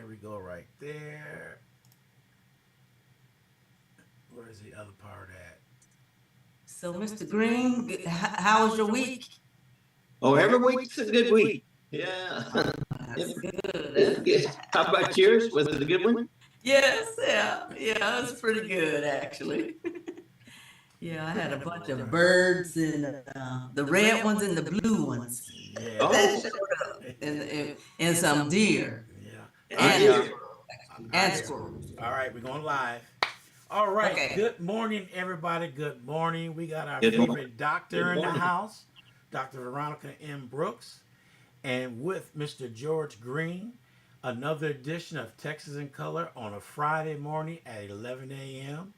we go right there. Where's the other part at? So, Mr. Green, how was your week? Oh, every week's a good week. Yeah. That's good. It's good. How about yours? Was it a good one? Yes, yeah, it's pretty good actually. Yeah, I had a bunch of birds and the red ones and the blue ones Yeah. that Oh, showed up, and some deer Yeah. All right, and y'all. dear. squirrels, actually, All and right. squirrels. All right, we're going live. All right. Okay. Good morning, everybody. Good morning. We got our Good morning. favorite doctor Good in the morning. house, Dr. Veronica M. Brooks, and with Mr. George Green, another edition of Texas in Color on a Friday morning at 11 a.m.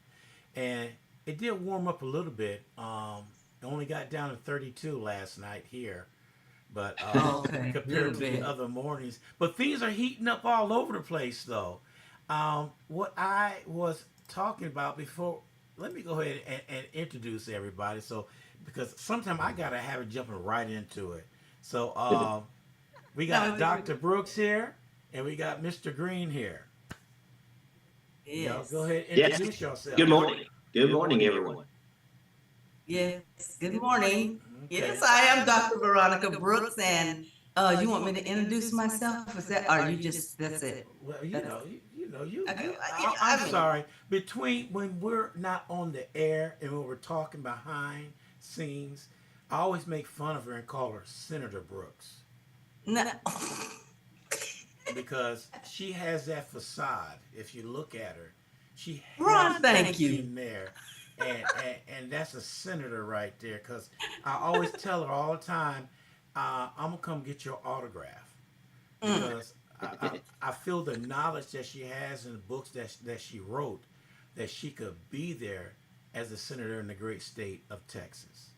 And it did warm up a little bit. It only got down to 32 last night here, but Okay, a compared little to the bit. other mornings. But things are heating up all over the place, though. What I was talking about before, let me go ahead and introduce everybody. So, because sometimes I gotta have it jumping right into it. So, we got No, Dr. Brooks here, and we got Mr. Green here. Y'all go yes, ahead and Yes. introduce Good yourselves. morning. Good morning, everyone. yes. Good morning. Okay. Yes, I am Dr. Veronica Brooks, and you want me to introduce myself? Is that, or you just that's it? Well, That's okay. I'm I mean, sorry. Between when we're not on the air and when we're talking behind scenes, I always make fun of her and call her Senator Brooks no. because she has that facade. If you look at her, she has Ron, thank you. everything there, and that's a senator right there. Because I always tell her all the time, I'm gonna come get your autograph Mm. because I feel the knowledge that she has in the books that she wrote, that she could be there as a senator in the great state of Texas.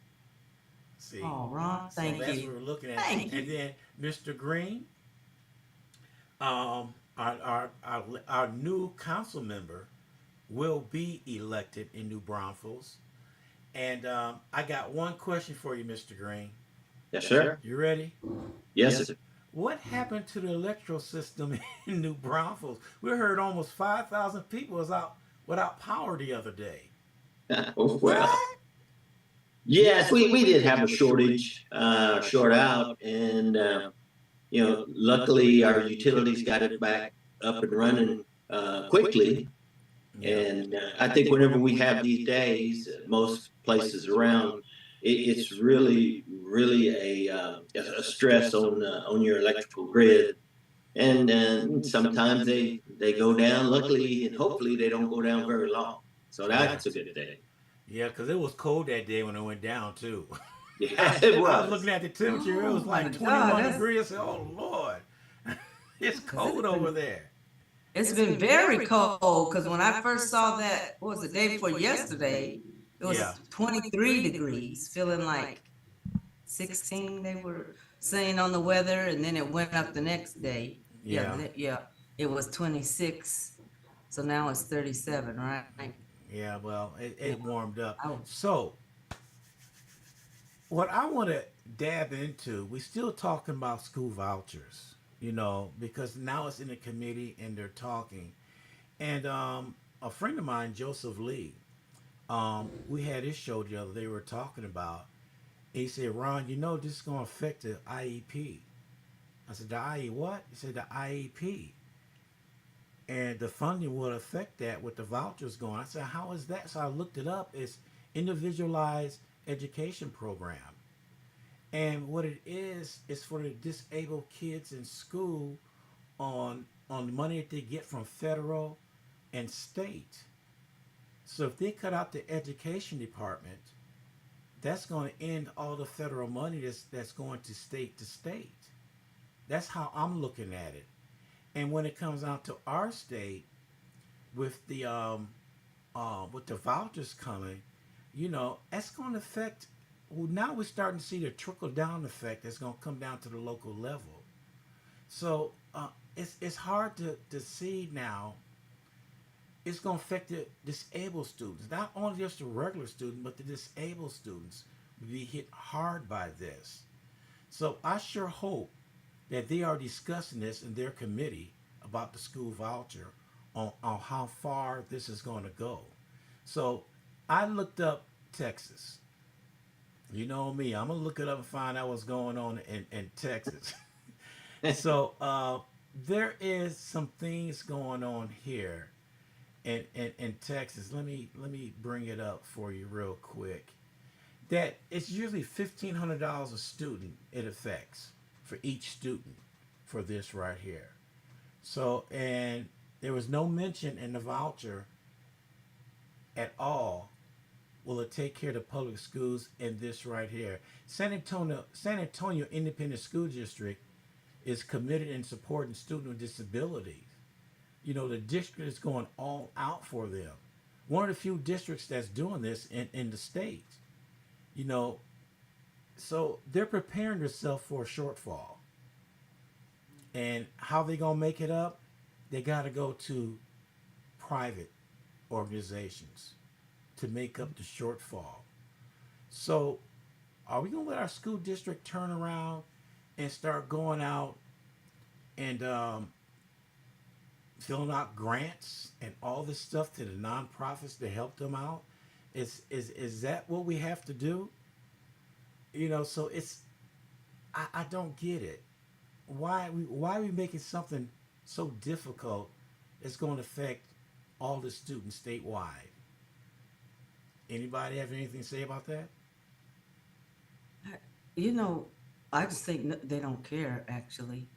See, Oh, Ron, so thank that's what you. we're looking at. Thank And you. then Mr. Green, our new council member, will be elected in New Braunfels. And I got one question for you, Mr. Green. Yes, sir. You ready? Yes, sir. What happened to the electoral system in New Braunfels? We heard almost 5,000 people was out without power the other day. Oh, well. What? Yes, we did have a shortage, short out, and luckily our utilities got it back up and running quickly. Yeah. And I think whenever we have these days, most places around, it's really a stress on your electrical grid. And sometimes they go down. Luckily and hopefully they don't go down very long. So Yeah. that's a good thing. Yeah, because it was cold that day when it went down, too. Yeah, it I was looking was. at the temperature. It Oh was my like God, 21 that's degrees. I said, oh, Lord, it's because cold over there. it's been very cold. Because when I first saw that, what was the day before yesterday? It Yeah. was 23 degrees, feeling like 16. They were saying on the weather, and then it went up the next day. Yeah, Yeah. yeah, it was 26. So now it's 37, right? Yeah, well, Yeah. it warmed up. Oh, So, what I want to dab into, we still talking about school vouchers, because now it's in the committee and they're talking. And a friend of mine, Joseph Lee, we had his show the other day. We were talking about. He said, "Ron, this is going to affect the IEP." I said, "The IE what?" He said, "The IEP." And the funding will affect that with the vouchers going. I said, how is that? So I looked it up. It's individualized education program. And what it is for the disabled kids in school on the money that they get from federal and state. So if they cut out the education department, that's going to end all the federal money that's going to state. That's how I'm looking at it. And when it comes out to our state, with the vouchers coming, that's going to affect. Well, now we're starting to see the trickle down effect that's going to come down to the local level. So it's hard to see now. It's going to affect the disabled students, not only just the regular student, but the disabled students will be hit hard by this. So I sure hope that they are discussing this in their committee about the school voucher on how far this is going to go. So I looked up Texas. You know me, I'm gonna look it up and find out what's going on in Texas. So there is some things going on here in Texas. Let me bring it up for you real quick. That it's usually $1,500 a student it affects for each student for this right here. So and there was no mention in the voucher at all. Will it take care of the public schools in this right here? San Antonio Independent School District is committed in supporting students with disabilities. You know, the district is going all out for them. One of the few districts that's doing this in the state. You know, so they're preparing themselves for a shortfall. And how they gonna make it up? They gotta go to private organizations to make up the shortfall. So are we gonna let our school district turn around and start going out and filling out grants and all this stuff to the nonprofits to help them out? Is that what we have to do? You know, so I don't get it. Why are we making something so difficult that's going to affect all the students statewide? Anybody have anything to say about that? You know, I just think they don't care actually.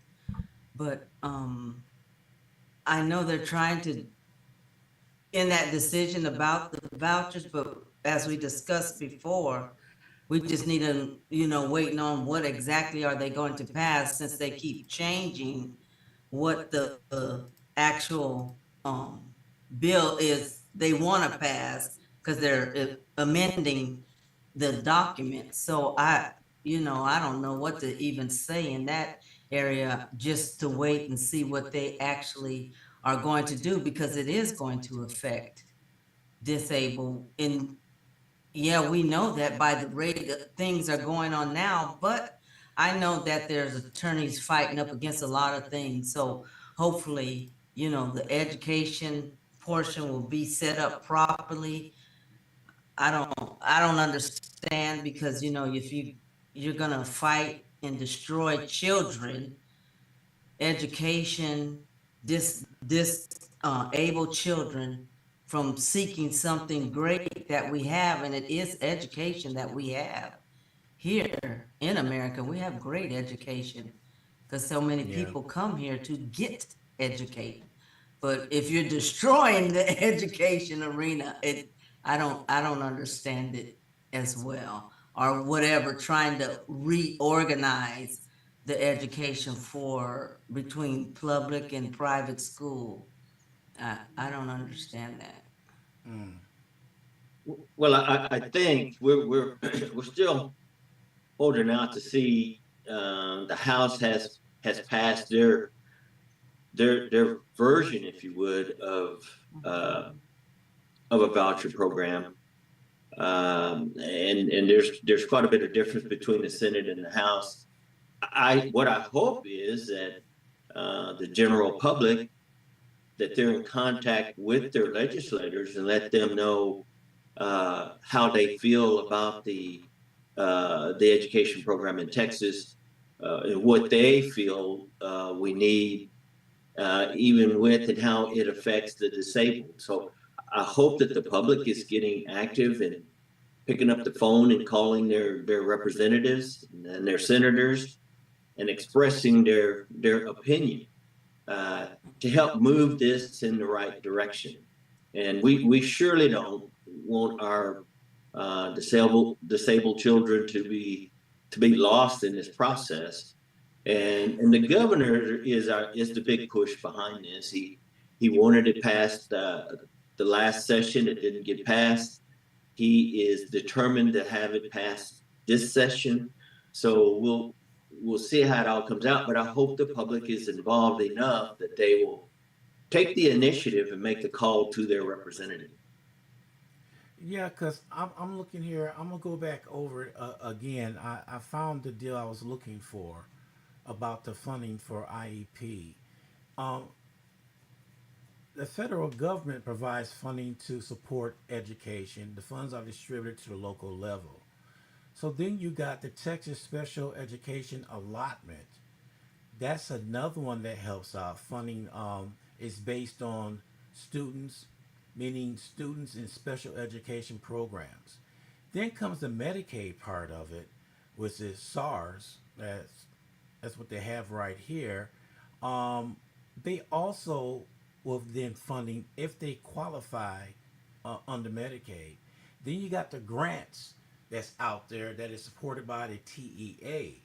But I know they're trying to in that decision about the vouchers, but as we discussed before, we just need to, waiting on what exactly are they going to pass since they keep changing what the actual bill is they want to pass because they're amending the document. So I don't know what to even say in that area, just to wait and see what they actually are going to do, because it is going to affect disabled. And yeah, we know that by the rate that things are going on now, but I know that there's attorneys fighting up against a lot of things. So hopefully, the education portion will be set up properly. I don't understand, because if you're gonna fight and destroy children, education, this able children from seeking something great that we have, and it is education that we have here in America. We have great education because so many Yeah. people come here to get educated. But if you're destroying the education arena, I don't understand it as well. Or whatever, trying to reorganize the education for between public and private school. I don't understand that. Mm. Well, I think we're we're still holding out to see the House has passed their version, if you would, of a voucher program. And there's quite a bit of difference between the Senate and the House. What I hope is that the general public, that they're in contact with their legislators and let them know how they feel about the education program in Texas, and what they feel we need, even with and how it affects the disabled. So I hope that the public is getting active and picking up the phone and calling their representatives and their senators and expressing their opinion, uh, to help move this in the right direction. And we surely don't want our disabled children to be lost in this process. And the governor is the big push behind this. He wanted it passed the last session. It didn't get passed. He is determined to have it passed this session. So we'll see how it all comes out. But I hope the public is involved enough that they will take the initiative and make the call to their representative. Yeah, because I'm looking here. I'm going to go back over it again. I found the deal I was looking for about the funding for IEP. Um, the federal government provides funding to support education. The funds are distributed to the local level. So then you got the Texas Special Education Allotment. That's another one that helps out. Funding is based on students, meaning students in special education programs. Then comes the Medicaid part of it, which is SARS. That's what they have right here. Um, they also will then funding if they qualify under Medicaid. Then you got the grants that's out there that is supported by the TEA.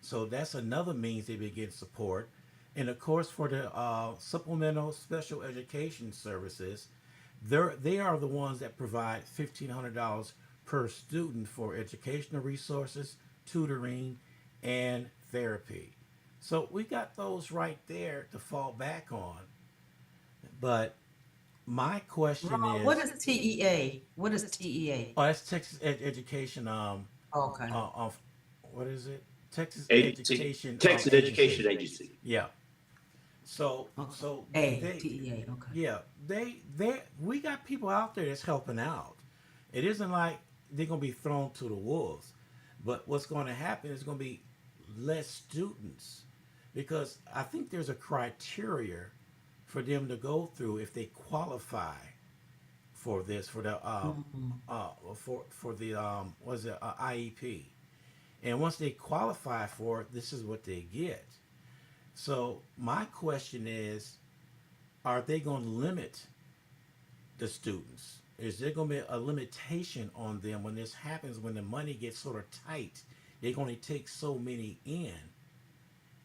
So that's another means they begin support. And of course, for the supplemental special education services, they are the ones that provide $1,500 per student for educational resources, tutoring, and therapy. So we got those right there to fall back on. But my question Ron, what is, is TEA? What is TEA? oh, that's Texas Education. Okay. Of what is it? Texas Agency, Education Texas Agency. Education Agency. Yeah. So Okay. so they TEA. Okay. yeah they we got people out there that's helping out. It isn't like they're gonna be thrown to the wolves, but what's going to happen is going to be less students because I think there's a criteria for them to go through if they qualify for this for the Mhm. for the was it IEP, and once they qualify for it, this is what they get. So my question is, are they going to limit the students? Is there going to be a limitation on them when this happens? When the money gets sort of tight, they're going to take so many in,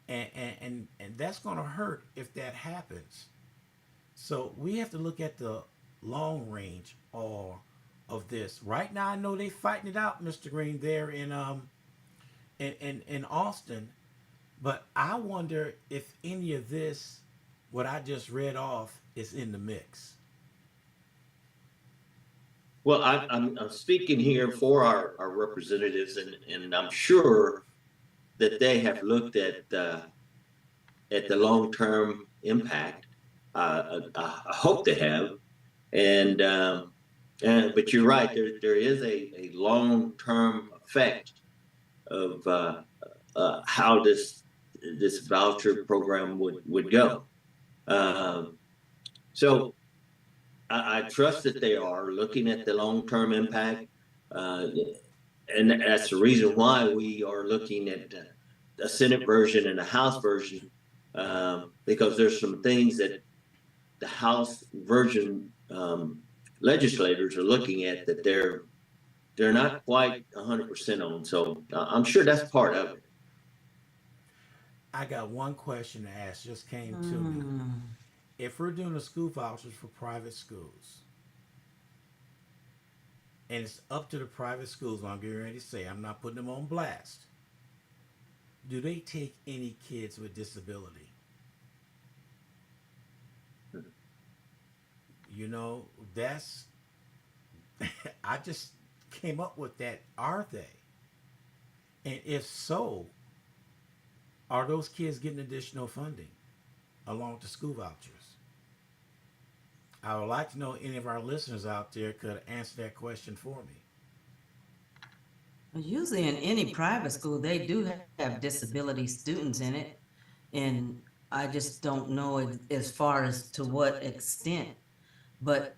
and that's going to hurt if that happens. So we have to look at the long range all of this. Right now, I know they fighting it out, Mr. Green, there in Austin. But I wonder if any of this, what I just read off, is in the mix. Well, I'm speaking here for our representatives, and I'm sure that they have looked at the long term impact. I hope they have, and but you're right. There is a long term effect of how this voucher program would go. Um, so I trust that they are looking at the long term impact, uh, and that's the reason why we are looking at a Senate version and a House version, because there's some things that the House version legislators are looking at that they're not quite 100% on. So I'm sure that's part of it. I got one question to ask, just came to me. Mm. If we're doing the school vouchers for private schools, and it's up to the private schools, I'm getting ready to say, I'm not putting them on blast. Do they take any kids with disability? You know, that's, I just came up with that. Are they? And if so, are those kids getting additional funding along with the school vouchers? I would like to know any of our listeners out there could answer that question for me. Usually in any private school, they do have disability students in it. And I just don't know as far as to what extent. But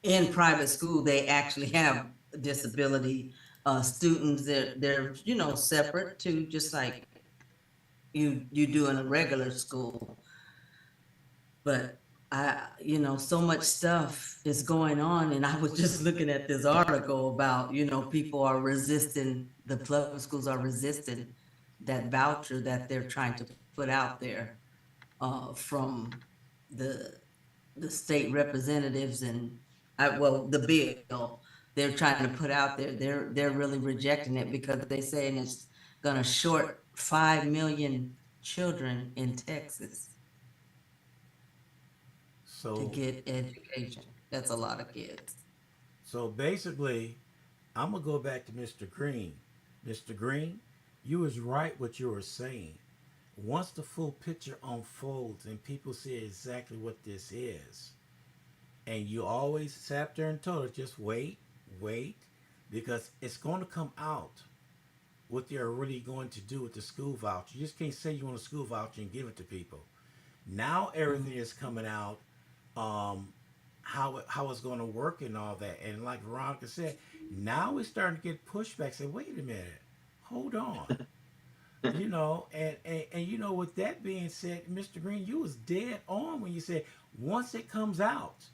in private school, they actually have disability students. They're separate to just like you do in a regular school. But so much stuff is going on, and I was just looking at this article about people are resisting, the public schools are resisting that voucher that they're trying to put out there from the the state representatives and the bill they're trying to put out there. They're really rejecting it because they're saying it's going to short 5 million children in Texas to So, get education. That's a lot of kids. so basically, I'm gonna go back to Mr. Green. Mr. Green, you was right what you were saying. once the full picture unfolds and people see exactly what this is, and you always sat there and told her, just wait, wait, because it's going to come out what they're really going to do with the school voucher. You just can't say you want a school voucher and give it to people. Now everything is coming out, um, how it's going to work and all that. And like Veronica said, now we're starting to get pushback. Say, wait a minute, hold on. And you know, with that being said, Mr. Green, you was dead on when you said once it comes out,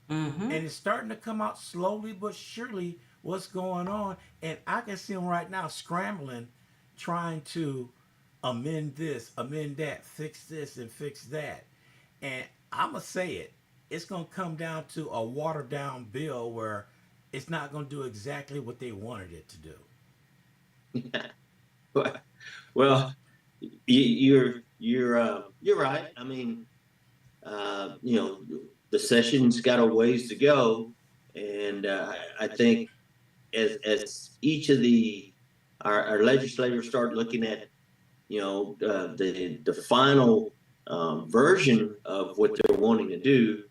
Mm-hmm. and it's starting to come out slowly but surely what's going on. And I can see them right now scrambling, trying to amend this, amend that, fix this, and fix that. And I'm going to say it. It's going to come down to a watered down bill where it's not going to do exactly what they wanted it to do. Well, you're right. I mean, you know, the session's got a ways to go, and I think as each of our legislators start looking at, the final version of what they're wanting to do,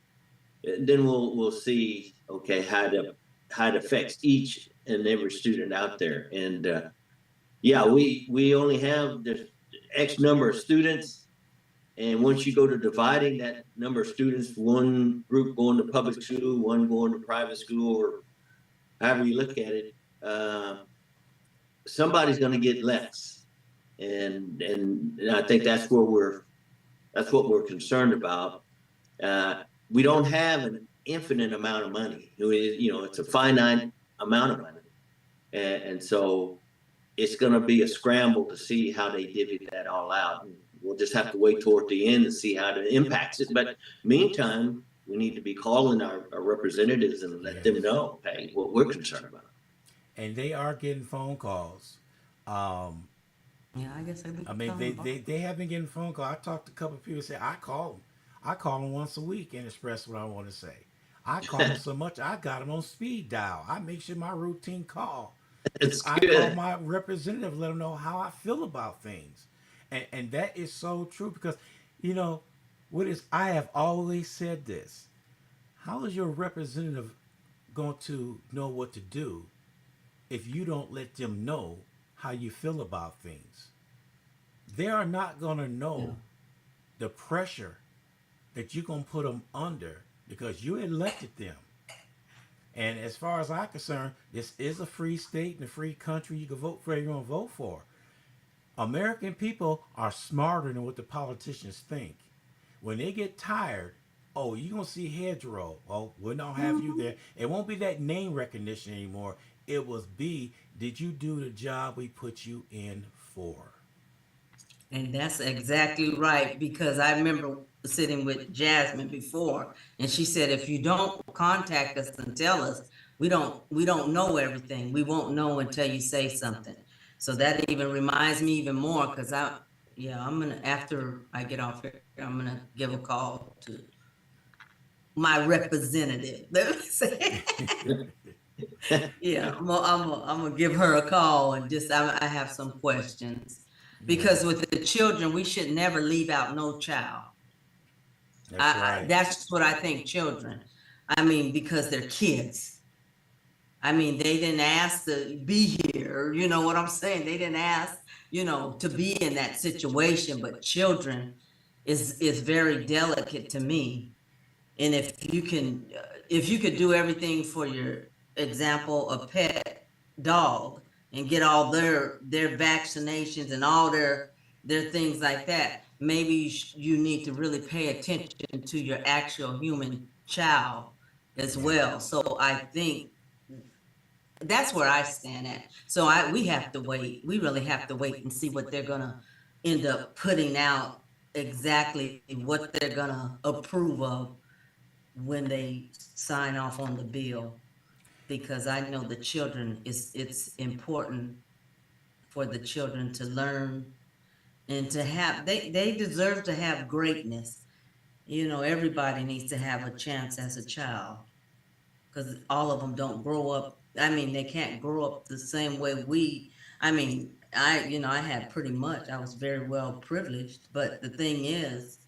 then we'll see, okay, how it affects each and every student out there. And yeah, we only have this X number of students, and once you go to dividing that number of students, one group going to public school, one going to private school, or however you look at it, somebody's going to get less, and I think that's what we're concerned about. We don't have an infinite amount of money. It's a finite amount of money, and so it's going to be a scramble to see how they divvy that all out. And we'll just have to wait toward the end and see how it impacts it. But meantime, we need to be calling our representatives and let them Yes. know, hey, what we're concerned about. And they are getting phone calls. Um, Yeah, I guess I'd be I mean, calling about. they have been getting phone calls. I talked to a couple of people. Say I call them. I call them once a week and express what I want to say. I call them so much I got them on speed dial. I make sure my routine call is It's I call good. my representative, let them know how I feel about things, and that is so true because, you know, what is I have always said this. How is your representative going to know what to do if you don't let them know how you feel about things? They are not going to Yeah. know the pressure that you're going to put them under because you elected them. And as far as I'm concerned, this is a free state and a free country. You can vote for whoever you want to vote for. American people are smarter than what the politicians think. When they get tired, oh, you're going to see heads roll. Oh, we don't have you Mm-hmm. there. It won't be that name recognition anymore. It was be, did you do the job we put you in for? And that's exactly right, because I remember sitting with Jasmine before, and she said, if you don't contact us and tell us, we don't know everything. We won't know until you say something. So that even reminds me even more, because yeah, I'm gonna, after I get off here, I'm gonna give a call to my representative. Let me say. Yeah, I'm gonna give her a call and just, I have some questions. Yeah, Because with the children, we should never leave out no child. that's right. That's just what I think, children. I mean, because they're kids. I mean, they didn't ask to be here, you know what I'm saying? They didn't ask, to be in that situation, but children is very delicate to me. And if you could do everything for your example, a pet dog, and get all their vaccinations and all their things like that, maybe you need to really pay attention to your actual human child as Yeah. well. So I think that's where I stand at. So we have to wait. We really have to wait and see what they're gonna end up putting out, exactly what they're gonna approve of when they sign off on the bill, because I know the children, it's important for the children to learn and to have, they deserve to have greatness. Everybody needs to have a chance as a child, because all of them don't grow up. I mean, they can't grow up the same way I mean, I had pretty much, I was very well privileged, but the thing is,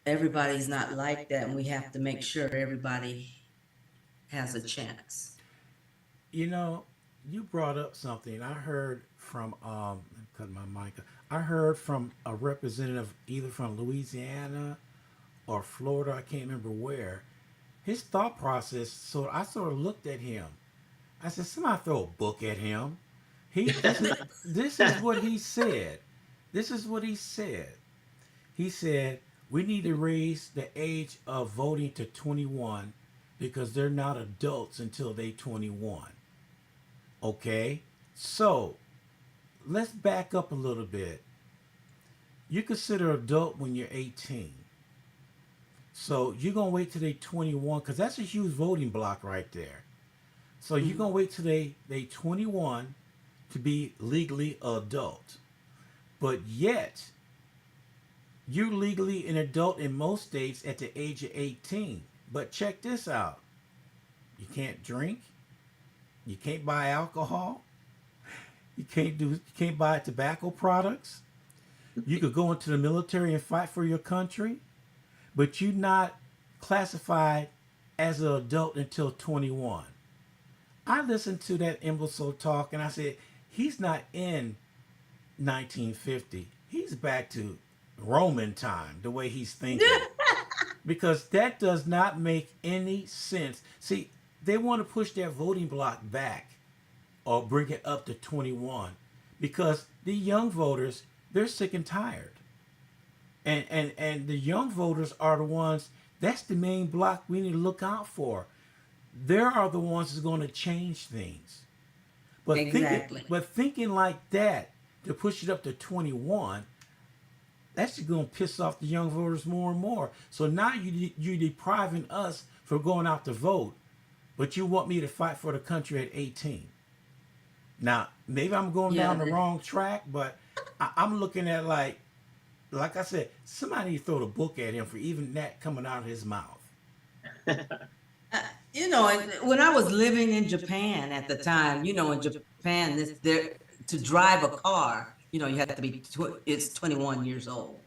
everybody's not like that, and we have to make sure everybody has a chance. You know, you brought up something. I heard from cut my mic. I heard from a representative either from Louisiana or Florida. I can't remember where. His thought process. So I sort of looked at him. I said, "Somebody throw a book at him." He this is what he said. This is what he said. He said, "We need to raise the age of voting to 21 because they're not adults until they 21." Okay? So, let's back up a little bit. You consider adult when you're 18. So, you're going to wait till they 21 because that's a huge voting block right there. So, you're Mhm. going to wait till they 21 to be legally adult. But yet, you're legally an adult in most states at the age of 18. But check this out. You can't drink. You can't buy alcohol. You can't buy tobacco products. You could go into the military and fight for your country, but you're not classified as an adult until 21. I listened to that imbecile talk and I said, he's not in 1950. He's back to Roman time, the way he's thinking. Because that does not make any sense. See, they want to push that voting block back or bring it up to 21 because the young voters, they're sick and tired. And the young voters are the ones, that's the main block we need to look out for. They are the ones that's going to change things. Exactly. But thinking like that to push it up to 21, that's just going to piss off the young voters more and more. So now you're depriving us from going out to vote, but you want me to fight for the country at 18. Now, maybe I'm going Yeah. down the wrong track, but I'm looking at like I said, somebody throw the book at him for even that coming out of his mouth. When I was living in Japan at the time, in Japan, to drive a car, you have to be, it's 21 years old.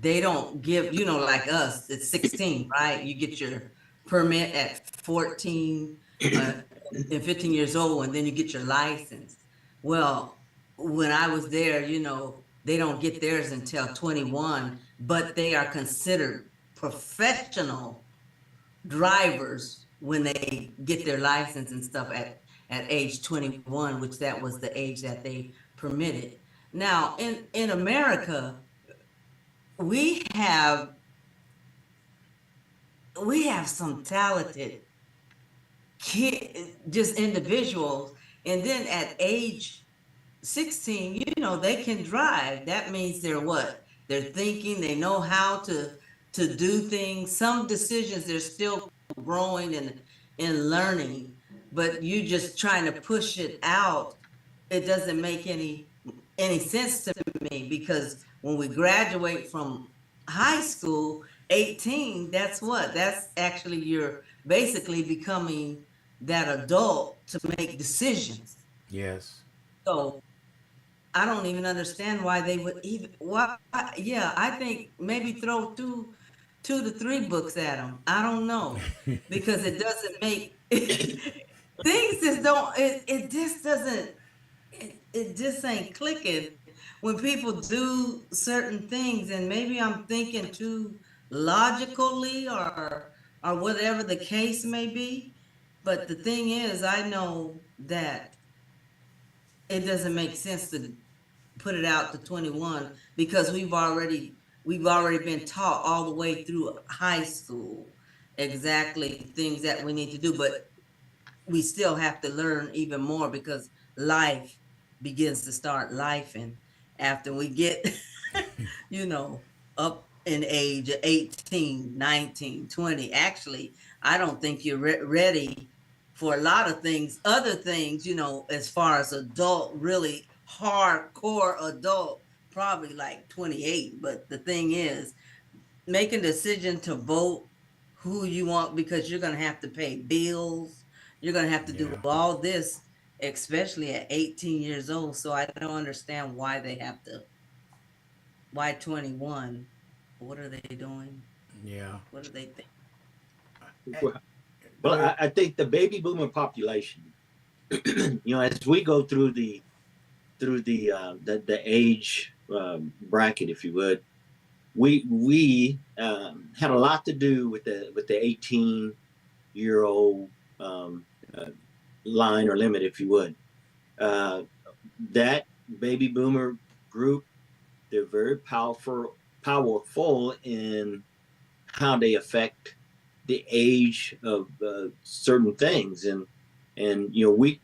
They don't give, like us, it's 16, right? You get your permit at 14 and 15 years old, and then you get your license. Well, when I was there, they don't get theirs until 21, but they are considered professional drivers when they get their license and stuff at age 21, which that was the age that they permitted. Now, in America, we have we have some talented kid, just individuals, and then at age 16, they can drive. That means they're what? They're thinking, they know how to do things. Some decisions they're still growing and learning, but you just trying to push it out, it doesn't make any sense to me, because when we graduate from high school, 18, that's what? That's actually you're basically becoming that adult to make decisions. Yes. So I don't even understand why they would even, why, yeah, I think maybe throw two to three books at them. I don't know, because it doesn't make, things just don't, it just doesn't, it just ain't clicking when people do certain things, and maybe I'm thinking too logically, or whatever the case may be. But the thing is, I know that it doesn't make sense to put it out to 21, because we've already been taught all the way through high school exactly things that we need to do, but we still have to learn even more, because life begins to start life, and after we get you know up in age 18, 19, 20, actually I don't think you're ready for a lot of things, other things, as far as adult, really hardcore adult, probably like 28. But the thing is, making a decision to vote who you want, because you're going to have to pay bills, you're going to have to do Yeah. all this, especially at 18 years old. So I don't understand why they have to, why 21? What are they doing? Yeah. What do they think? Eh, Well, Go ahead. I think the baby boomer population, as we go through the age bracket, if you would, we had a lot to do with the 18-year-old um, uh, line or limit, if you would. Uh, that baby boomer group, they're very powerful in how they affect the age of certain things, and we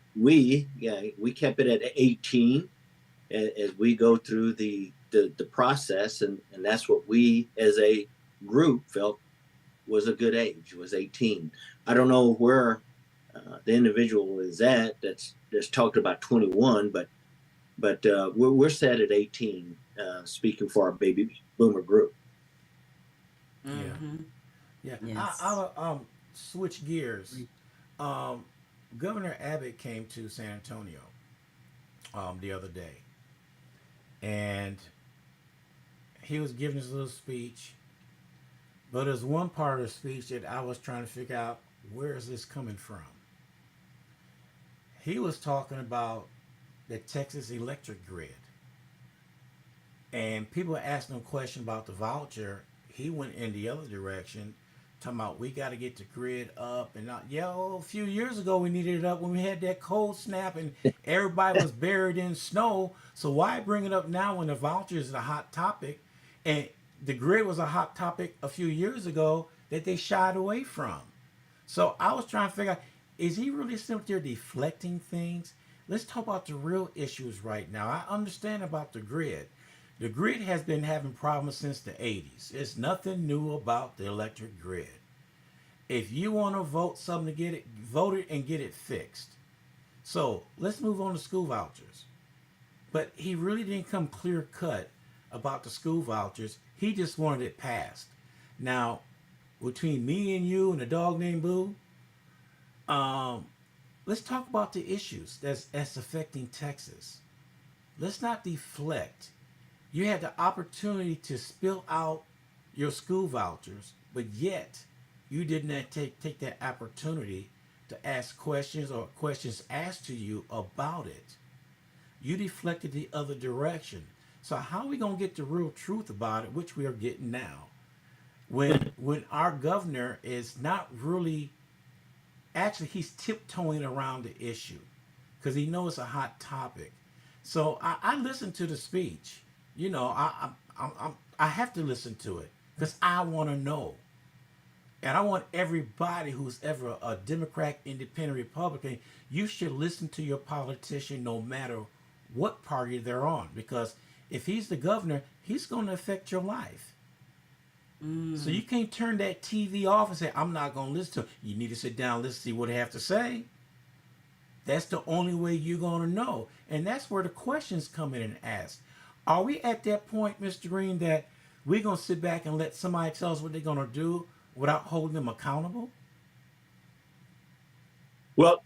kept it at 18 as we go through the process, and that's what we as a group felt was a good age, was 18. I don't know where the individual is at that's talked about 21, but we're set at 18, speaking for our baby boomer group. Yeah. Mm-hmm. Yeah. Yes. I'll switch gears. Um, Governor Abbott came to San Antonio the other day, and he was giving his little speech. But there's one part of the speech that I was trying to figure out, where is this coming from? He was talking about the Texas electric grid, and people asked him a question about the voucher. He went in the other direction, talking about we got to get the grid up and not. Yeah, a few years ago we needed it up when we had that cold snap and everybody was buried in snow. So why bring it up now when the voucher is a hot topic, and the grid was a hot topic a few years ago that they shied away from. So I was trying to figure out, is he really sitting there deflecting things? Let's talk about the real issues right now. I understand about the grid. The grid has been having problems since the 80s. It's nothing new about the electric grid. If you want to vote something to get it, vote it and get it fixed. So let's move on to school vouchers. But he really didn't come clear cut about the school vouchers. He just wanted it passed. Now, between me and you and a dog named Boo, um, let's talk about the issues that's affecting Texas. Let's not deflect. You had the opportunity to spill out your school vouchers, but yet you did not take that opportunity to ask questions or questions asked to you about it. You deflected the other direction. So how are we gonna get the real truth about it, which we are getting now? When our governor is not really, actually he's tiptoeing around the issue because he knows it's a hot topic. So I listened to the speech. You know, I have to listen to it because I want to know, and I want everybody who's ever a Democrat, Independent, Republican. You should listen to your politician no matter what party they're on, because if he's the governor, he's going to affect your life. So Mm. you can't turn that TV off and say, I'm not going to listen to it. You need to sit down and listen to see what they have to say. That's the only way you're going to know. And that's where the questions come in and ask. Are we at that point, Mr. Green, that we're going to sit back and let somebody tell us what they're going to do without holding them accountable? Well,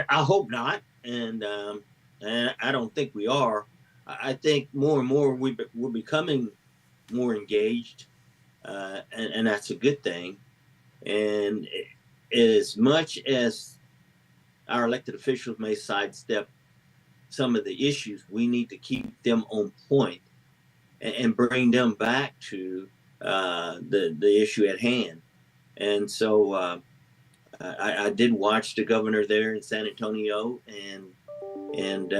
I hope not, and I don't think we are. I think more and more we're becoming more engaged, and that's a good thing. And as much as our elected officials may sidestep some of the issues, we need to keep them on point and bring them back to the issue at hand. And so I did watch the governor there in San Antonio, and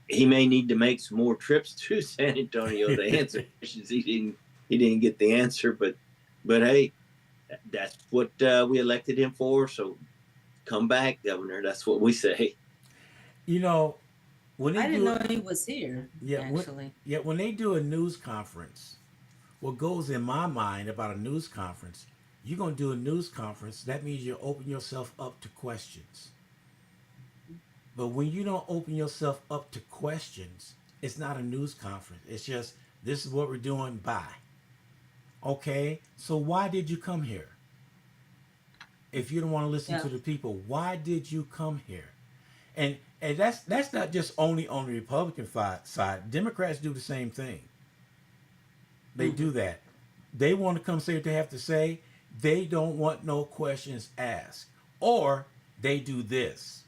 he may need to make some more trips to San Antonio to answer questions he didn't get the answer, but hey, that's what we elected him for. So come back, Governor. That's what we say. You know, when they I didn't do, know he was here, yeah, actually. when they do a news conference, what goes in my mind about a news conference, you're going to do a news conference, that means you open yourself up to questions. But when you don't open yourself up to questions, it's not a news conference. It's just, this is what we're doing, bye. Okay, so why did you come here? If you don't want to listen Yeah. to the people, why did you come here? And And that's not just only on the Republican side. Democrats do the same thing. They Mm-hmm. do that. They want to come say what they have to say. They don't want no questions asked. Or they do this.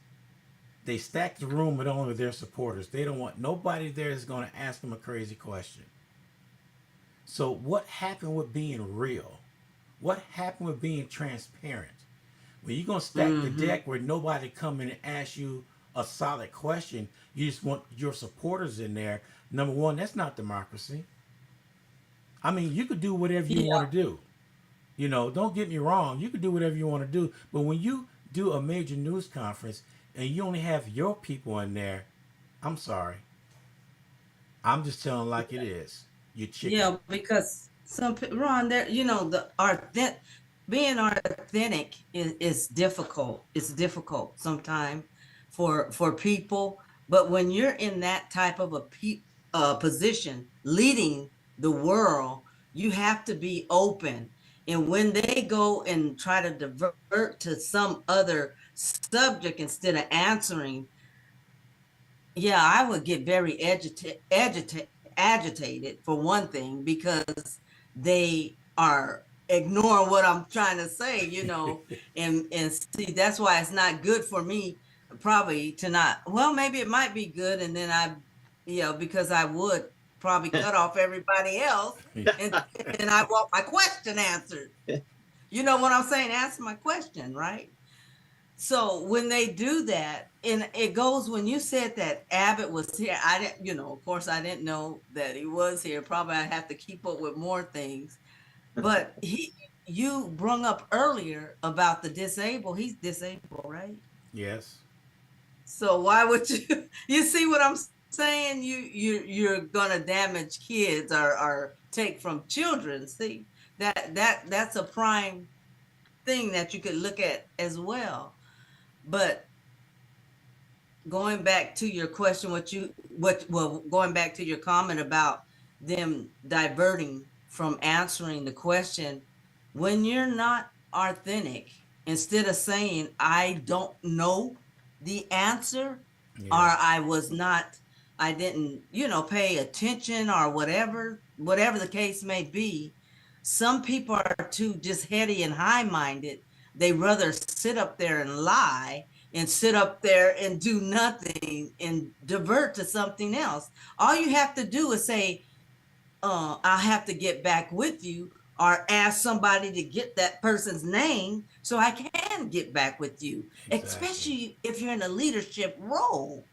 They stack the room with only their supporters. They don't want nobody there that's going to ask them a crazy question. So what happened with being real? What happened with being transparent? When you're gonna stack the Mm-hmm. deck where nobody come in and ask you a solid question, you just want your supporters in there. Number one, that's not democracy. I mean, you could do whatever you Yeah. want to do. Don't get me wrong. You could do whatever you want to do. But when you do a major news conference and you only have your people in there, I'm sorry. I'm just telling like it is. You chicken. Yeah, because Ron, there, the being authentic is difficult. It's difficult sometimes for people, but when you're in that type of a position, leading the world, you have to be open. And when they go and try to divert to some other subject instead of answering, yeah, I would get very agitated for one thing, because they are ignoring what I'm trying to say, and see, that's why it's not good for me probably to not, well, maybe it might be good, and then because I would probably cut off everybody else, and I want my question answered. You know what I'm saying? Answer my question, right? So when they do that, and it goes, when you said that Abbott was here, I didn't, of course, I didn't know that he was here. Probably I have to keep up with more things. But you brung up earlier about the disabled. He's disabled, right? Yes. So why would you? You see what I'm saying? You're gonna damage kids, or take from children. See, that's a prime thing that you could look at as well. But going back to your question, going back to your comment about them diverting from answering the question, when you're not authentic, instead of saying, I don't know the answer, or Yes. I didn't, pay attention, or whatever the case may be, some people are too just heady and high minded. They rather sit up there and lie, and sit up there and do nothing and divert to something else. All you have to do is say, I'll have to get back with you, or ask somebody to get that person's name so I can get back with you, Exactly. especially if you're in a leadership role,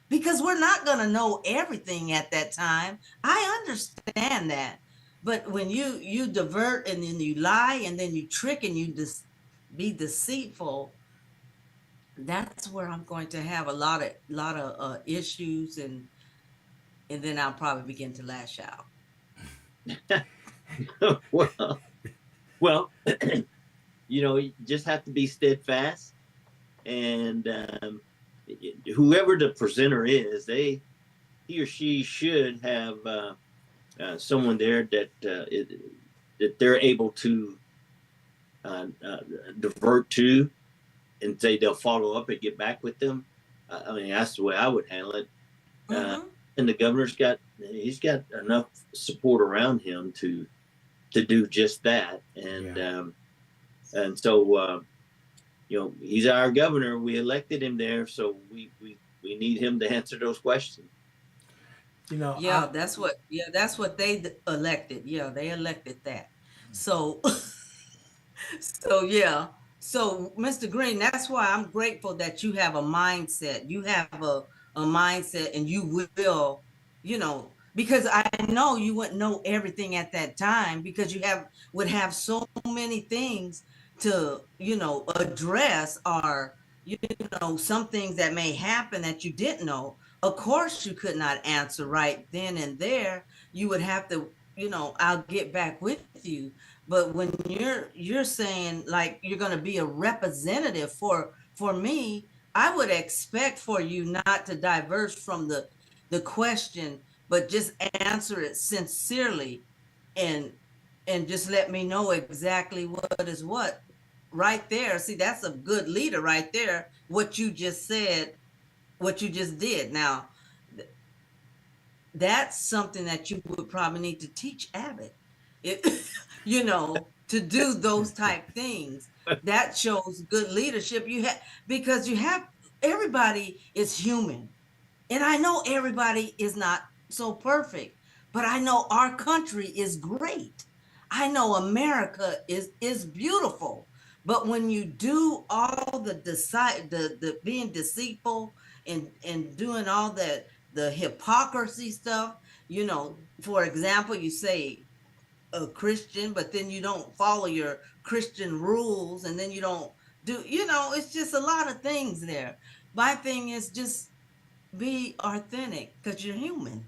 because we're not going to know everything at that time. I understand that. But when you divert, and then you lie, and then you trick, and you just be deceitful, that's where I'm going to have a lot of issues, and then I'll probably begin to lash out. well, well, you just have to be steadfast, and whoever the presenter is, he or she should have someone there that they're able to divert to, and say they'll follow up and get back with them. I mean, that's the way I would handle it. Uh, Mm-hmm. and the governor's he's got enough support around him to do just that. And Yeah. and so he's our governor. We elected him there, so we need him to answer those questions. I That's what they elected. Yeah, they elected that. So So yeah. So Mr. Green, that's why I'm grateful that you have a mindset. You have a mindset, and you will, because I know you wouldn't know everything at that time, because you would have so many things to, address, or, some things that may happen that you didn't know. Of course you could not answer right then and there. You would have to, I'll get back with you. But when you're saying, like, you're going to be a representative for me, I would expect for you not to diverge from the question, but just answer it sincerely, and just let me know exactly what is what right there. See, that's a good leader right there, what you just said, what you just did. Now, that's something that you would probably need to teach Abbott. It, to do those type things. That shows good leadership. You have because you have everybody is human. And I know everybody is not so perfect, but I know our country is great. I know America is beautiful. But when you do all the being deceitful and doing all the hypocrisy stuff, for example, you say a Christian, but then you don't follow your Christian rules, and then you don't do, it's just a lot of things there. My thing is just be authentic because you're human,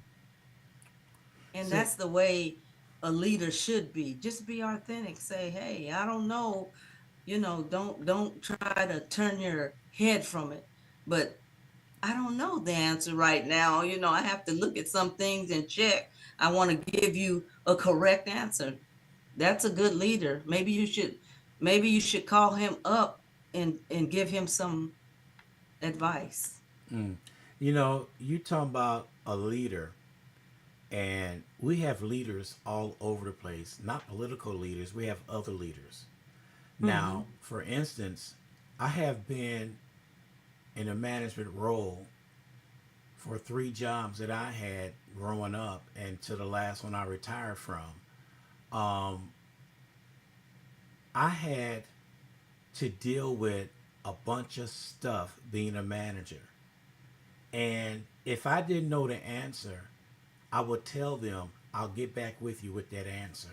and See, that's the way a leader should be. Just be authentic. Say, hey, I don't know, don't try to turn your head from it, but I don't know the answer right now. I have to look at some things and check. I want to give you a correct answer. That's a good leader. Maybe you should call him up and give him some advice. you talking about a leader, and we have leaders all over the place. Not political leaders. We have other leaders. Now, Mm-hmm. for instance, I have been in a management role for 3 jobs that I had growing up, and to the last one I retired from. Um, I had to deal with a bunch of stuff being a manager. And if I didn't know the answer, I would tell them, I'll get back with you with that answer.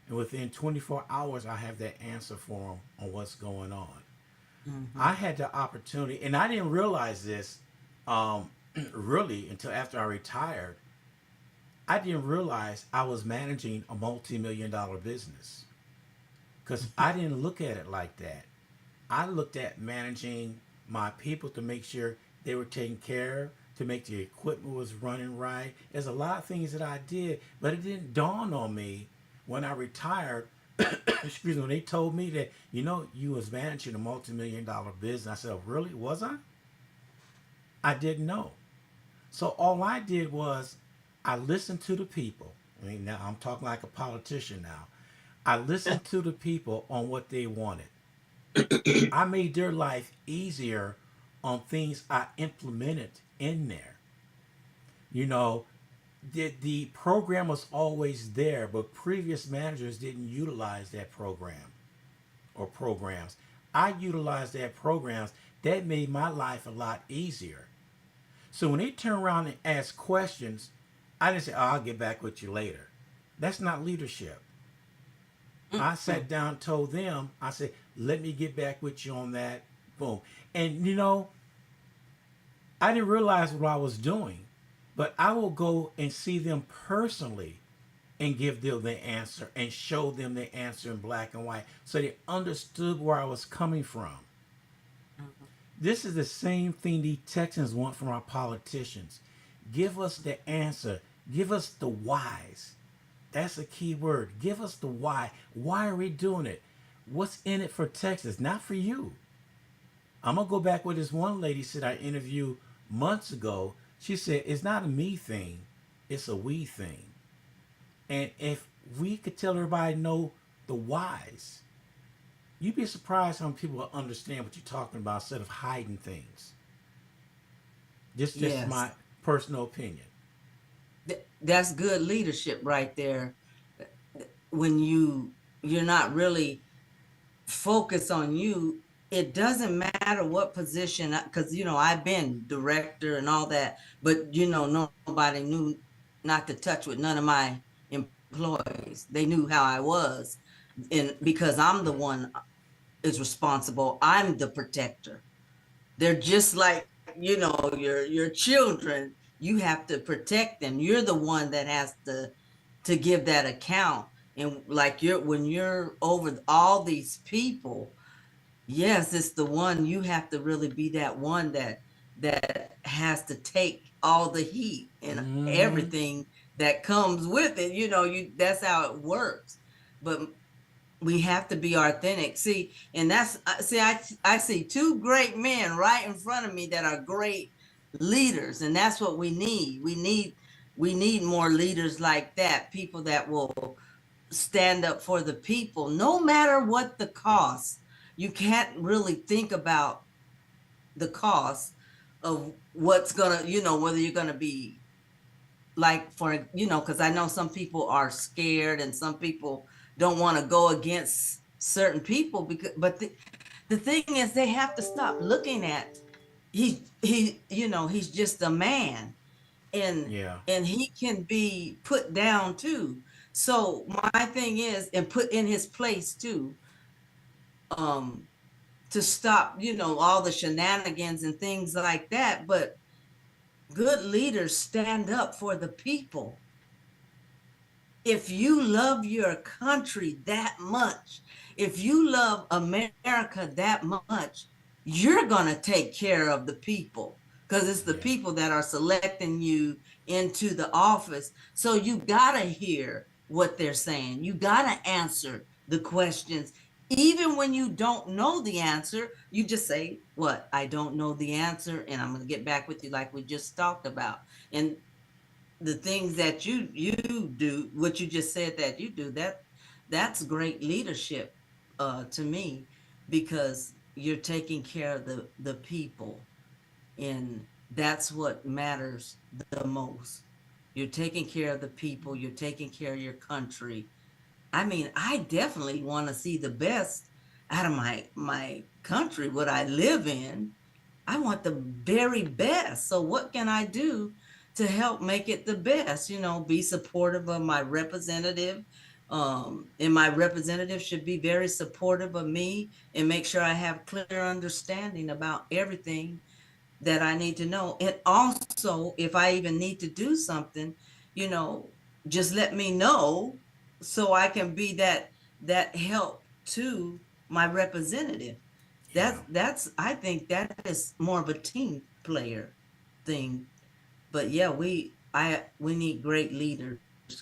And within 24 hours, I have that answer for them on what's going on. I Mm-hmm. had the opportunity, and I didn't realize this um, really until after I retired. I didn't realize I was managing a multi-million-dollar business because I didn't look at it like that. I looked at managing my people to make sure they were taken care of, to make the equipment was running right. There's a lot of things that I did, but it didn't dawn on me when I retired. Excuse me, when they told me that you was managing a multi-million-dollar business. I said, oh, really? Was I? I didn't know. So all I did was I listened to the people. I mean, now I'm talking like a politician now. I listened to the people on what they wanted. I made their life easier on things I implemented in there. You know, the program was always there, but previous managers didn't utilize that program or programs. I utilized that programs that made my life a lot easier. So when they turn around and ask questions, I didn't say, oh, I'll get back with you later. That's not leadership. I Mm-hmm. sat down, told them, I said, let me get back with you on that. Boom. And I didn't realize what I was doing, but I will go and see them personally and give them the answer and show them the answer in black and white so they understood where I was coming from. Mm-hmm. This is the same thing the Texans want from our politicians. Give us the answer. Give us the whys. That's a key word. Give us the why. Why are we doing it? What's in it for Texas? Not for you. I'm gonna go back with this one lady said I interviewed months ago. She said it's not a me thing, it's a we thing. And if we could tell everybody know the whys, you'd be surprised how many people will understand what you're talking about instead of hiding things. Just Yes. my personal opinion. That's good leadership right there. When you're not really focused on you, it doesn't matter what position, because I've been director and all that, but nobody knew not to touch with none of my employees. They knew how I was, and because I'm the one is responsible, I'm the protector. They're just like, your children. You have to protect them. You're the one that has to give that account. And like when you're over all these people, yes, it's the one you have to really be that one that has to take all the heat and Mm-hmm. everything that comes with it. That's how it works. But we have to be authentic. See, and that's see, I see two great men right in front of me that are great leaders, and that's what we need. We need more leaders like that, people that will stand up for the people, no matter what the cost. You can't really think about the cost of what's gonna, whether you're gonna be like for, because I know some people are scared and some people don't want to go against certain people because, but the thing is they have to stop looking at he's just a man, and Yeah. and he can be put down too. So my thing is, and put in his place too, um to stop, all the shenanigans and things like that. But good leaders stand up for the people. If you love your country that much, if you love America that much, you're going to take care of the people, because it's the Yeah. people that are selecting you into the office. So you got to hear what they're saying. You got to answer the questions. Even when you don't know the answer, you just say, "What? I don't know the answer, and I'm going to get back with you," like we just talked about. And the things that you do, what you just said that you do, that's great leadership, to me, because you're taking care of the people, and that's what matters the most. You're taking care of the people, you're taking care of your country. I mean, I definitely want to see the best out of my country, what I live in. I want the very best. So what can I do to help make it the best? Be supportive of my representative. And my representative should be very supportive of me and make sure I have clear understanding about everything that I need to know. And also, if I even need to do something, you know, just let me know so I can be that help to my representative. Yeah. That's I think that is more of a team player thing. But yeah, we need great leaders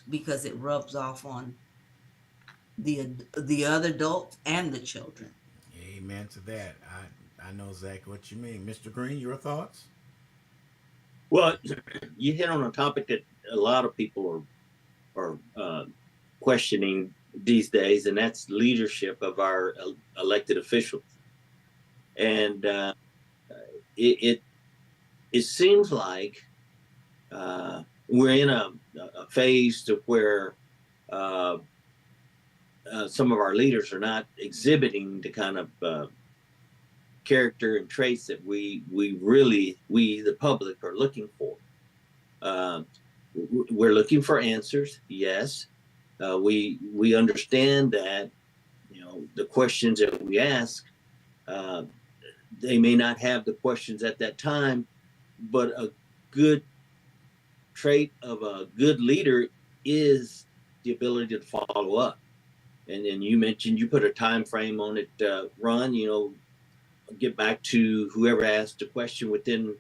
because it rubs off on the other adults and the children. Amen to that. I know exactly what you mean. Mr. Green, your thoughts? Well, you hit on a topic that a lot of people are questioning these days, and that's leadership of our elected officials. And it, it it seems like we're in a phase to where uh, some of our leaders are not exhibiting the kind of character and traits that we the public are looking for. Uh, we're looking for answers. Yes, we understand that the questions that we ask, uh, they may not have the questions at that time, but a good trait of a good leader is the ability to follow up. And you mentioned you put a time frame on it, Ron. Get back to whoever asked a question within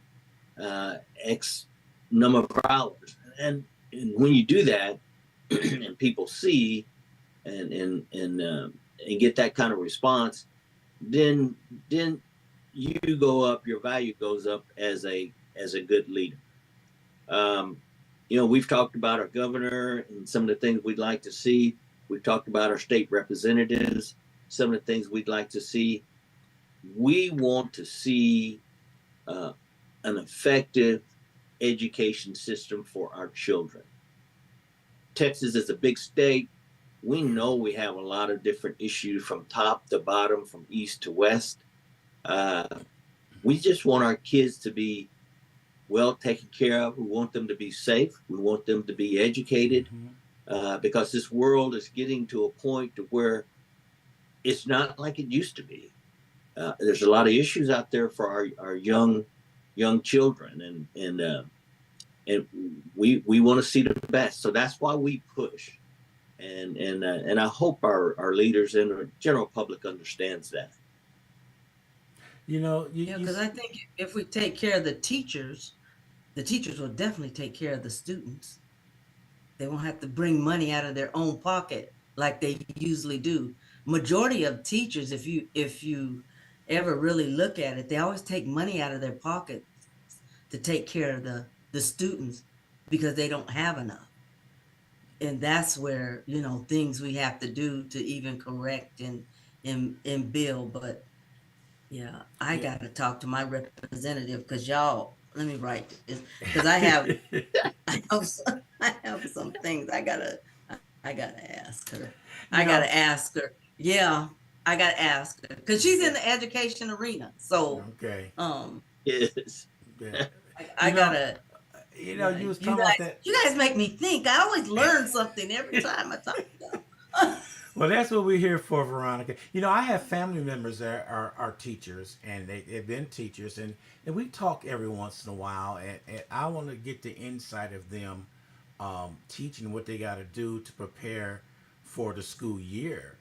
X number of hours. And when you do that, and people see and get that kind of response, then you go up, your value goes up as a good leader. Um, we've talked about our governor and some of the things we'd like to see. We've talked about our state representatives, some of the things we'd like to see. We want to see uh, an effective education system for our children. Texas is a big state. We know we have a lot of different issues from top to bottom, from east to west. Uh, we just want our kids to be well taken care of. We want them to be safe. We want them to be educated, Mm-hmm. because this world is getting to a point to where it's not like it used to be. There's a lot of issues out there for our young children, and we want to see the best. So that's why we push, and I hope our leaders and the general public understands that. You know, Yeah, because I think if we take care of the teachers will definitely take care of the students. They won't have to bring money out of their own pocket like they usually do. Majority of teachers, if you ever really look at it, they always take money out of their pocket to take care of the students because they don't have enough. And that's where, things we have to do to even correct and build. But yeah, I Yeah. got to talk to my representative because y'all, let me write this because I have some things I gotta ask her. You I know, gotta ask her. Yeah, I gotta ask her because she's in Yeah. the education arena. So, okay. um, Yes. Yeah. I You know, gotta. you Yeah, was you talking about guys, that. you guys make me think. I always learn something every time I talk to y'all. Well, that's what we're here for, Veronica. I have family members that are teachers, and they've been teachers, and we talk every once in a while, and I want to get the insight of them teaching what they got to do to prepare for the school year.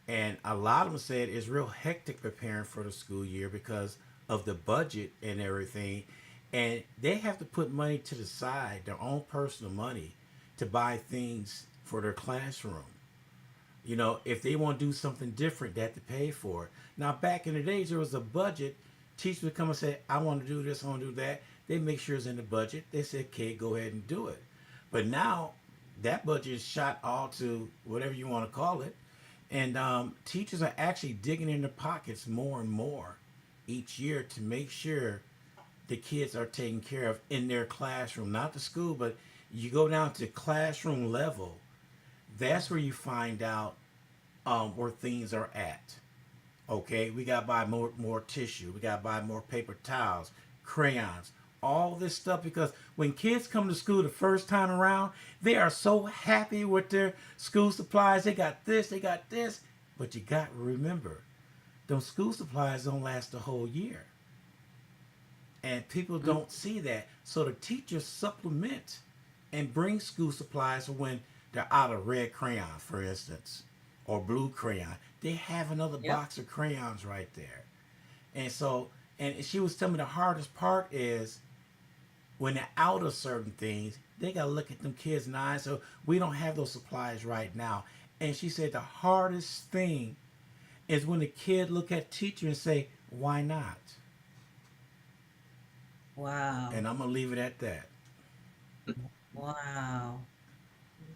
And a lot of them said it's real hectic preparing for the school year because of the budget and everything. And they have to put money to the side, their own personal money, to buy things for their classroom. If they want to do something different, they have to pay for it. Now, back in the days, there was a budget. Teachers would come and say, I want to do this, I want to do that. They make sure it's in the budget. They say, okay, go ahead and do it. But now, that budget is shot all to whatever you want to call it. And teachers are actually digging in their pockets more and more each year to make sure the kids are taken care of in their classroom, not the school, but you go down to classroom level. That's where you find out where things are at. Okay, we got to buy more tissue. We got to buy more paper towels, crayons, all this stuff because when kids come to school the first time around, they are so happy with their school supplies. They got this, they got this. But you got to remember, those school supplies don't last the whole year. And people don't see that. So the teachers supplement and bring school supplies for when they're out of red crayon, for instance, or blue crayon. They have another Yep. box of crayons right there. And so, and she was telling me the hardest part is when they're out of certain things, they got to look at them kids in the eyes. So we don't have those supplies right now. And she said the hardest thing is when the kid look at teacher and say, why not? Wow. And I'm going to leave it at that. Wow.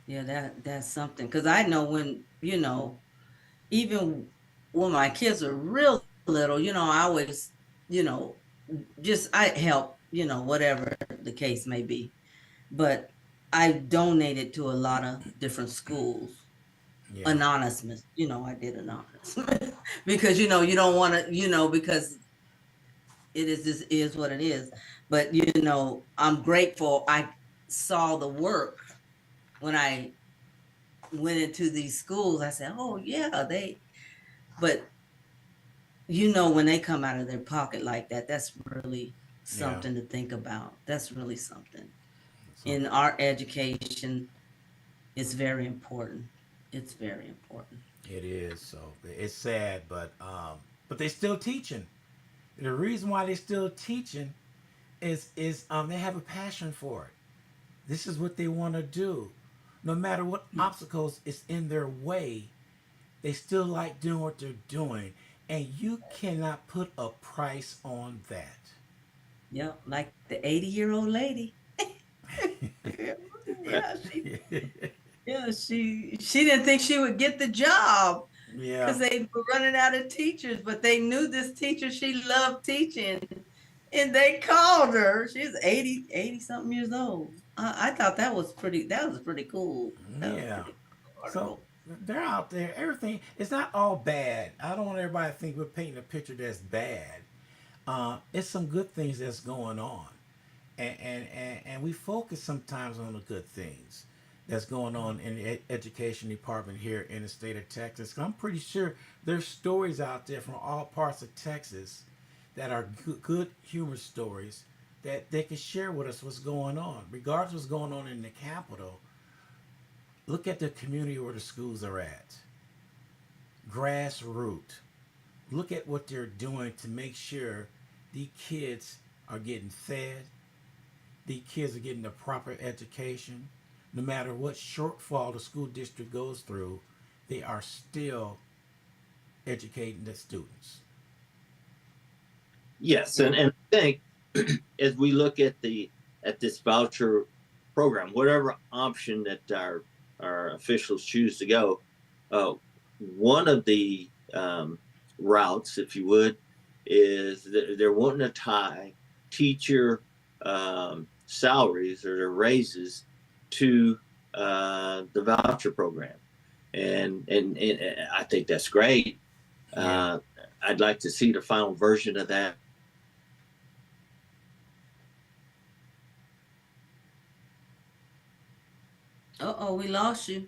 Yeah, that's something. Because I know even when my kids are real little, I always, you know, just I help, whatever the case may be. But I donated to a lot of different schools. Yeah. Anonymous, I did anonymous because you don't want to, because it is this is what it is. But I'm grateful I saw the work when I went into these schools. I said, oh yeah, but when they come out of their pocket like that, that's really Yeah. something to think about. That's really something. So In our education, it's very important. It's very important. it is. So it's sad, but they still teaching. The reason why they still teaching is they have a passion for it. This is what they want to do. No matter what obstacles is in their way, they still like doing what they're doing, and you cannot put a price on that. Yeah, like the 80-year-old lady. yeah, she yeah, she didn't think she would get the job Yeah. because they were running out of teachers, but they knew this teacher, she loved teaching. And they called her. She's 80 something years old. I thought that was pretty cool. That was Yeah. pretty cool So article. they're out there. Everything it's not all bad. I don't want everybody to think we're painting a picture that's bad. It's some good things that's going on, and we focus sometimes on the good things that's going on in the education department here in the state of Texas. 'Cause I'm pretty sure there's stories out there from all parts of Texas that are good humor stories that they can share with us what's going on, regardless of what's going on in the capital. Look at the community where the schools are at, grassroots. Look at what they're doing to make sure these kids are getting fed, these kids are getting the proper education. No matter what shortfall the school district goes through, they are still educating the students. Yes, Yeah. and I think as we look at this voucher program, whatever option that our officials choose to go, uh, one of the routes, if you would, is that they're wanting to tie teacher salaries or their raises to the voucher program, and I think that's great. Yeah. Uh, I'd like to see the final version of that. Uh-oh, we lost you.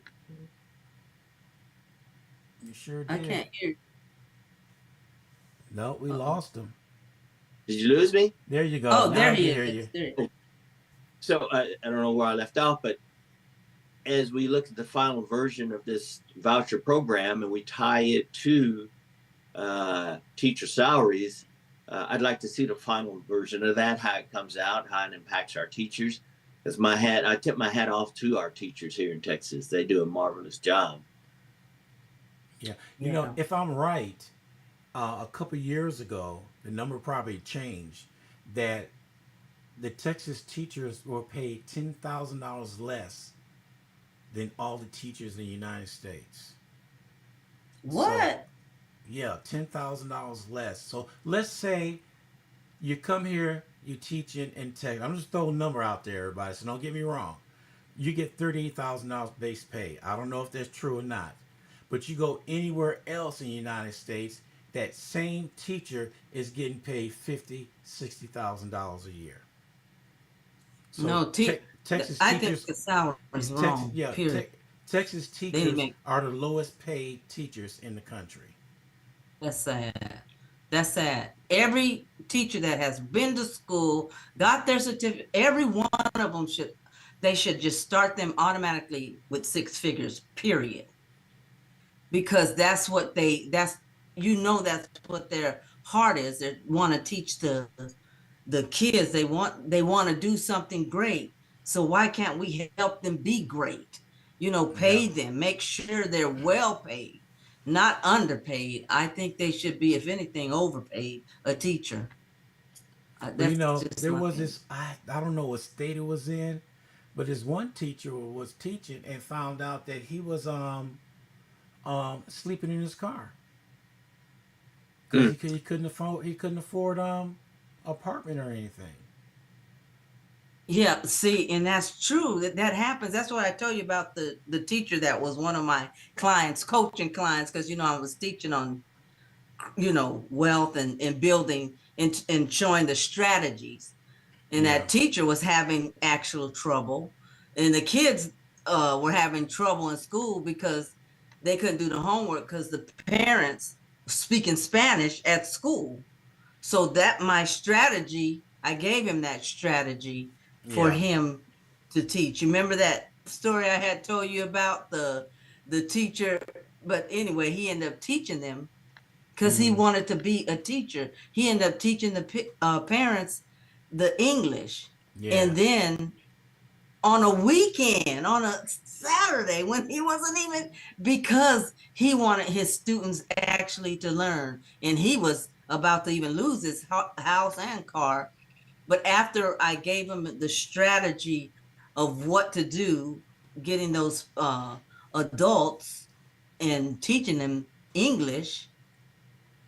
You sure I did. can't hear you. No, we Uh-oh. lost him. Did you lose me? There you go. Oh, Now there I can he hear is. you. There he is. So I don't know where I left off, but as we look at the final version of this voucher program and we tie it to teacher salaries, I'd like to see the final version of that, how it comes out, how it impacts our teachers. Because I tip my hat off to our teachers here in Texas. They do a marvelous job. Yeah. Yeah. If I'm right, a couple years ago, the number probably changed, that the Texas teachers were paid $10,000 less than all the teachers in the United States. So, What? yeah, $10,000 less. So let's say you come here, you teach in Texas. I'm just throwing a number out there, everybody, so don't get me wrong. You get $38,000 base pay. I don't know if that's true or not. But you go anywhere else in the United States, that same teacher is getting paid $50,000, $60,000 a year. So No, Texas I think teachers, the salary is Texas, wrong, yeah, period. Texas They need to teachers make, are the lowest paid teachers in the country. that's sad. That's sad. Every teacher that has been to school, got their certificate, every one of them they should just start them automatically with six figures, period. Because that's what their heart is. They want to teach the kids. They want to do something great. So why can't we help them be great? Yeah. Pay them, make sure they're well paid, not underpaid. I think they should be, if anything, overpaid, a teacher. Well, That's just there my was opinion. this, I don't know what state it was in, but this one teacher was teaching and found out that he was sleeping in his car because Mm. he couldn't afford apartment or anything. Yeah, see, and that's true. That happens. That's what I told you about the teacher that was one of my clients, coaching clients, because I was teaching on wealth and building and showing the strategies. And Yeah. that teacher was having actual trouble, and the kids were having trouble in school because they couldn't do the homework because the parents speaking Spanish at school. So that my strategy, I gave him that strategy for Yeah. him to teach. You remember that story I had told you about the teacher? But anyway, he ended up teaching them because he Mm-hmm. wanted to be a teacher. He ended up teaching the parents the English, Yeah. and then on a weekend, on a Saturday, when he wasn't even, because he wanted his students actually to learn, and he was about to even lose his house and car. But after I gave him the strategy of what to do, getting those adults and teaching them English,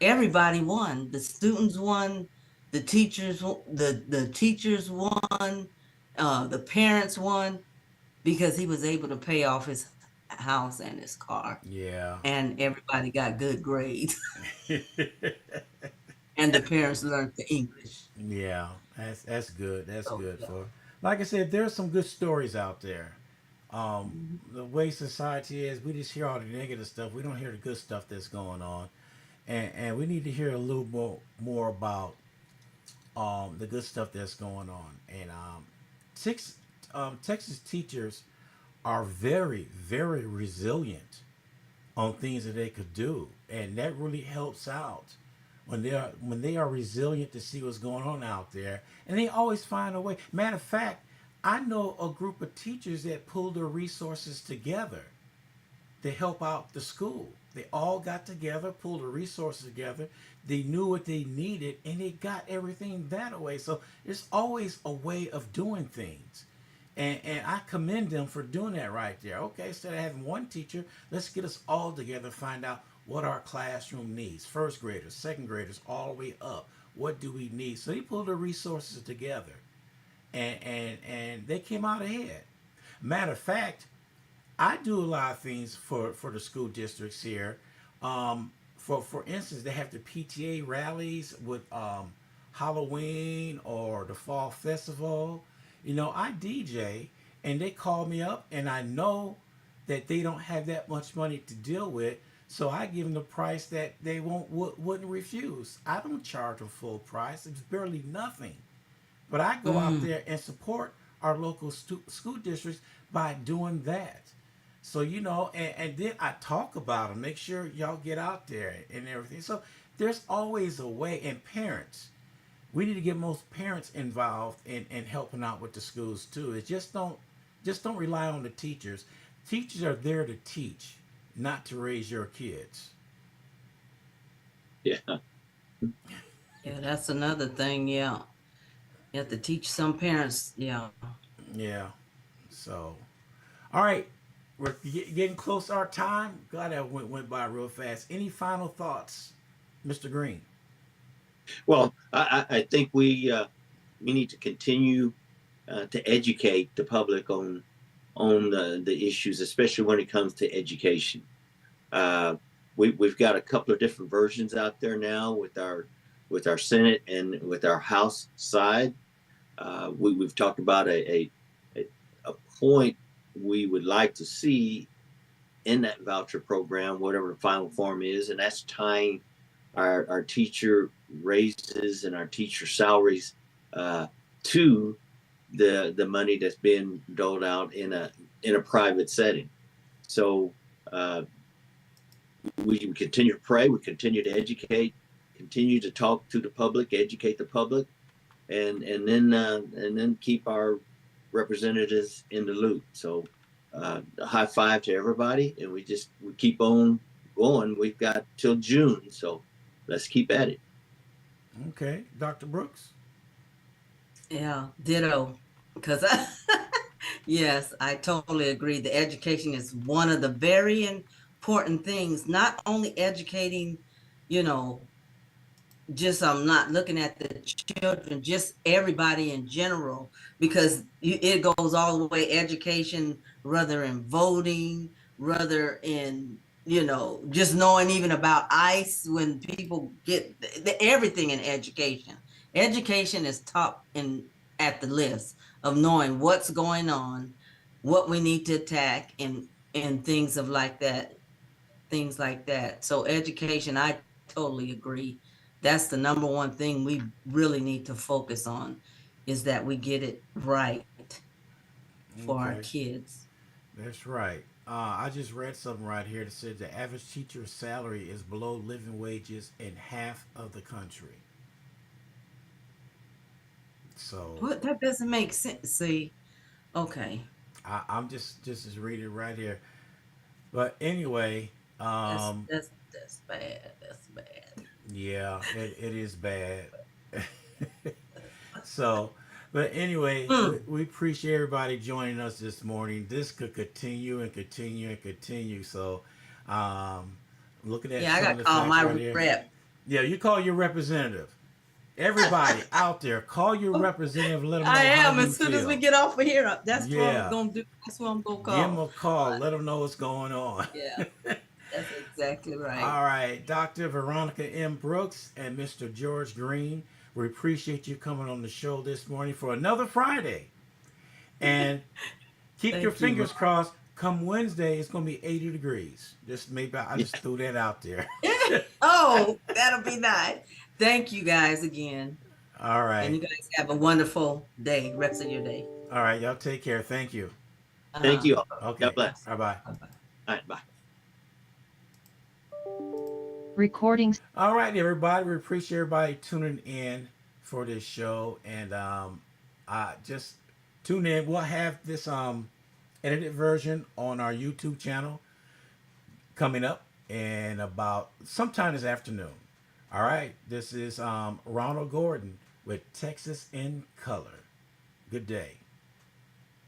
everybody won. The students won, the teachers won, the parents won, because he was able to pay off his house and his car, Yeah. and everybody got good grades, and the parents learned the English. Yeah. That's good. That's So good yeah. for. Like I said, there's some good stories out there. Mhm. The way society is, we just hear all the negative stuff. We don't hear the good stuff that's going on, and we need to hear a little more about the good stuff that's going on. And Texas, Texas teachers are very, very resilient on things that they could do, and that really helps out when they are resilient to see what's going on out there, and they always find a way. Matter of fact, I know a group of teachers that pull their resources together to help out the school. They all got together, pulled the resources together. They knew what they needed, and they got everything that way. So there's always a way of doing things. And I commend them for doing that right there. Okay, instead of having one teacher, let's get us all together, find out what our classroom needs. First graders, second graders, all the way up. What do we need? So they pulled the resources together, and they came out ahead. Matter of fact, I do a lot of things for the school districts here. For instance, they have the PTA rallies with Halloween or the fall festival. You know, I DJ, and they call me up, and I know that they don't have that much money to deal with, so I give them the price that they wouldn't refuse. I don't charge a full price; it's barely nothing. But I go out Mm. there and support our local school districts by doing that. So, you know, and then I talk about them, make sure y'all get out there and everything. So there's always a way. And parents, we need to get most parents involved in helping out with the schools too. It just don't rely on the teachers. Teachers are there to teach, not to raise your kids. Yeah. Yeah, that's another thing. Yeah. You have to teach some parents. Yeah. Yeah. So, all right, we're getting close to our time. God, that went by real fast. Any final thoughts, Mr. Green? Well, I think we need to continue to educate the public on the issues, especially when it comes to education. Uh, we've got a couple of different versions out there now with our Senate and with our House side. We've talked about a a point we would like to see in that voucher program, whatever the final form is, and that's tying our teacher raises and our teacher salaries uh, to the money that's being doled out in a private setting. So uh, we continue to pray, we continue to educate, continue to talk to the public, educate the public, and then keep our representatives in the loop. So a high five to everybody, and we keep on going. We've got till June, so let's keep at it. Okay, Dr. Brooks. Yeah. Ditto. Because yes, I totally agree. The education is one of the very important things. Not only educating, you know, just I'm not looking at the children, just everybody in general, because it goes all the way education, rather in voting, rather in just knowing even about ICE when people get everything in education. Education is top in at the list of knowing what's going on, what we need to attack, and things like that. So education, I totally agree. That's the number one thing we really need to focus on is that we get it right for our Okay, kids. that's right. I just read something right here that said the average teacher's salary is below living wages in half of the country. So What that doesn't make sense. See, okay, I'm just reading it right here. But anyway, that's um, that's that's bad. That's bad. yeah, it is bad. So, but anyway, Mm. we appreciate everybody joining us this morning. This could continue and continue and continue. So, um, looking at Yeah, I some of got to the call facts my right here. rep. Yeah, you call your representative. Everybody out there, call your representative and let them I know how am. you As soon as we feel. get off of here, that's what I'm Yeah, gonna do. That's what I'm gonna give them call. a call. But Let them know what's going on. yeah, that's exactly right. All right, Dr. Veronica M. Brooks and Mr. George Green, we appreciate you coming on the show this morning for another Friday. And keep your Thank you, fingers crossed. Come Wednesday, it's going to be 80 degrees. Just maybe I Yeah. just threw that out there. Ron. Oh, that'll be nice. Thank you guys again. All And right. you guys have a wonderful day, rest of your day. All right. Y'all take care. Thank you. Thank Uh-huh. you all. God Okay. bless. Bye bye. Bye-bye. All right, bye. Recording All right, everybody. We appreciate everybody tuning in for this show. And just tune in. We'll have this edited version on our YouTube channel coming up. in about sometime this afternoon. All right. This is Ronald Gordon with Texas in Color. Good day.